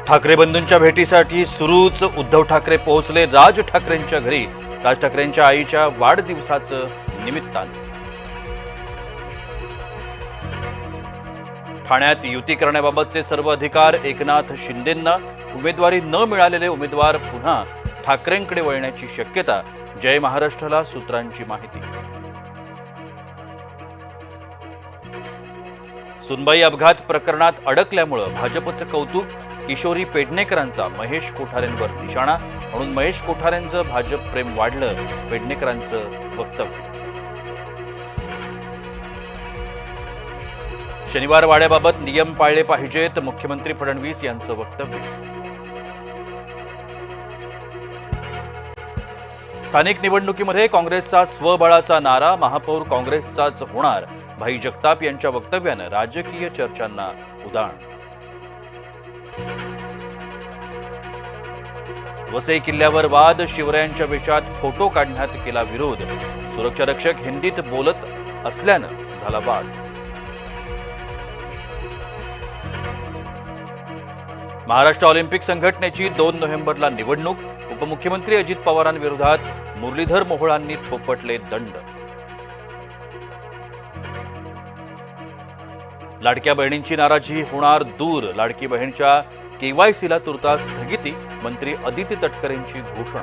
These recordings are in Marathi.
ठाकरे बंधूंच्या भेटीसाठी सुरूच उद्धव ठाकरे पोहोचले राज ठाकरेंच्या घरी। राज ठाकरेंच्या आईच्या वाढदिवसाचं निमित्तानं ठाण्यात युती करण्याबाबतचे सर्व अधिकार एकनाथ शिंदेंना। उमेदवारी न मिळालेले उमेदवार पुन्हा ठाकरेंकडे वळण्याची शक्यता। जय महाराष्ट्राला सूत्रांची माहिती। सुनबाई अपघात प्रकरणात अडकल्यामुळे भाजपचं कौतुक। किशोरी पेडणेकरांचा महेश कोठारेंवर निशाणा, म्हणून महेश कोठारेंचं भाजप प्रेम वाढलं, पेडणेकरांचं वक्तव्य। शनिवार वाड्याबाबत नियम पाळले पाहिजेत, मुख्यमंत्री फडणवीस यांचं वक्तव्य। स्थानिक निवडणुकीमध्ये काँग्रेसचा स्वबळाचा नारा, महापौर काँग्रेसचाच होणार, भाई जगताप यांच्या वक्तव्यानं राजकीय चर्चांना उधाण। वसई किल्ल्यावर वाद, शिवरायांच्या वेशात फोटो काढण्यात केला विरोध, सुरक्षारक्षक हिंदीत बोलत असल्यानं झाला वाद। महाराष्ट्र ऑलिम्पिक संघटनेची 2 नोव्हेंबरला निवडणूक, उपमुख्यमंत्री अजित पवारांविरोधात मुरलीधर मोहोळांनी थोपटले दंड। लाडक्या बहिणींची नाराजी होणार दूर, लाडकी बहिणीच्या केवायसीला तुर्तास स्थगिती, मंत्री अदिती तटकरेंची घोषणा।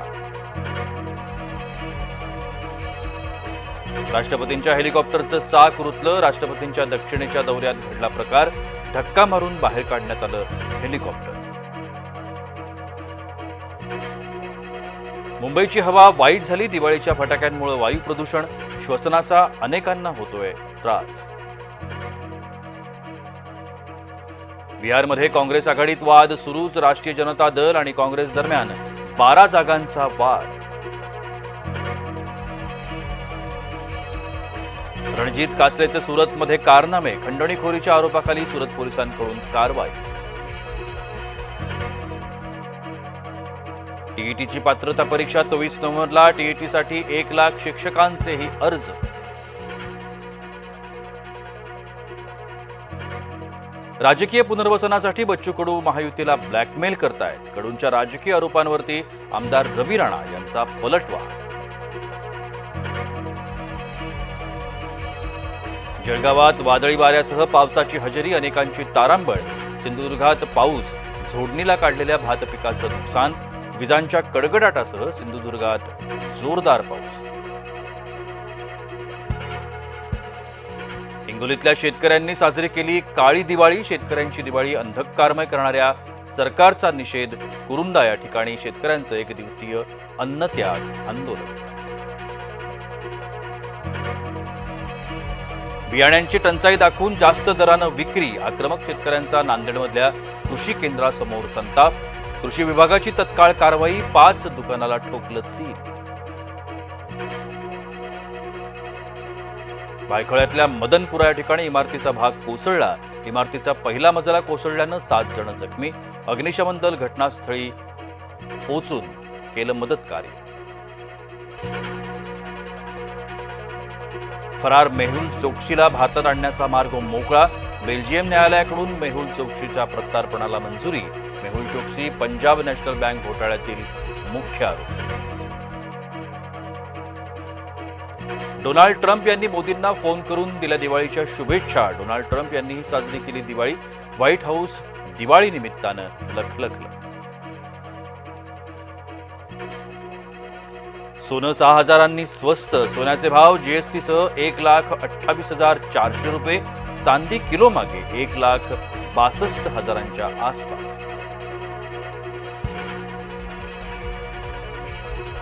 राष्ट्रपतींच्या हेलिकॉप्टरचं चाक रुतलं, राष्ट्रपतींच्या दक्षिणेच्या दौऱ्यात घडला प्रकार, धक्का मारून बाहेर काढण्यात आलं हेलिकॉप्टर। मुंबईची हवा वाईट झाली, दिवाळीच्या फटाक्यांमुळे वायू प्रदूषण, श्वसनाचा अनेकांना होतोय त्रास। बिहारमध्ये काँग्रेस आघाडीत वाद सुरूच, राष्ट्रीय जनता दल आणि काँग्रेस दरम्यान 12 जागांचा वाद। रणजित कासलेचे सुरतमध्ये कारनामे, खंडणीखोरीच्या आरोपाखाली सुरत पोलिसांकडून कारवाई। टीईटीची पात्रता परीक्षा 24 नोव्हेंबरला, टीईटीसाठी 1 लाख शिक्षकांचेही अर्ज। राजकीय पुनर्वसनासाठी बच्चू कडू महायुतीला ब्लॅकमेल करतायत, कडूंच्या राजकीय आरोपांवरती आमदार रवी राणा यांचा पलटवार। जळगावात वादळी वाऱ्यासह पावसाची हजेरी, अनेकांची तारांबळ, सिंधुदुर्गात पाऊस, झोडणीला काढलेल्या भात पिकाचं नुकसान, विजांच्या कडकडाटासह सिंधुदुर्गात जोरदार पाऊस। हिंगोलीतल्या शेतकऱ्यांनी साजरी केली काळी दिवाळी, शेतकऱ्यांची दिवाळी अंधकारमय करणाऱ्या सरकारचा निषेध, कुरुंदा या ठिकाणी शेतकऱ्यांचं 1 दिवसीय अन्नत्याग आंदोलन। बियाण्यांची टंचाई दाखवून जास्त दरानं विक्री, आक्रमक शेतकऱ्यांचा नांदेडमधल्या कृषी केंद्रासमोर संताप, कृषी विभागाची तत्काळ कारवाई, 5 दुकानाला ठोकलं सील। भायखळ्यातल्या मदनपुरा या ठिकाणी इमारतीचा भाग कोसळला, इमारतीचा पहिला मजला कोसळल्यानं 7 जण जखमी, अग्निशमन दल घटनास्थळी पोहोचून केलं मदत कार्य। फरार मेहुल चोक्सीला भारतात आणण्याचा मार्ग मोकळा, बेल्जियम न्यायालयाकडून मेहुल चोक्सीच्या प्रत्यार्पणाला मंजुरी, मेहुल चोक्सी पंजाब नॅशनल बँक घोटाळ्यातील मुख्य आरोपी। डोनाल्ड ट्रम्प यांनी मोदींना फोन करून दिल्या दिवाळीच्या शुभेच्छा, डोनाल्ड ट्रम्प यांनीही साजरी केली दिवाळी, व्हाईट हाऊस दिवाळी निमित्तानं लखलखलं। सोनं 6,000 स्वस्त, सोन्याचे भाव जीएसटीसह 1,28,400 रुपये, चांदी किलो मागे 1,62,000च्या आसपास।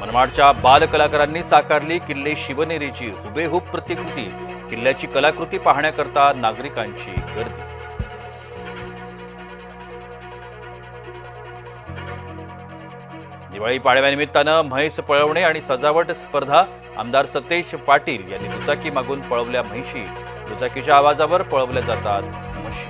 मनमाडच्या बाल कलाकारांनी साकारली किल्ले शिवनेरीची हुबेहूब प्रतिकृती, किल्ल्याची कलाकृती पाहण्याकरता नागरिकांची गर्दी। दिवाळी पाडव्यानिमित्तानं म्हैस पळवणे आणि सजावट स्पर्धा, आमदार सतेज पाटील यांनी दुचाकी मागून पळवल्या म्हैशी, दुचाकीच्या आवाजावर पळवल्या जातात म्हशी।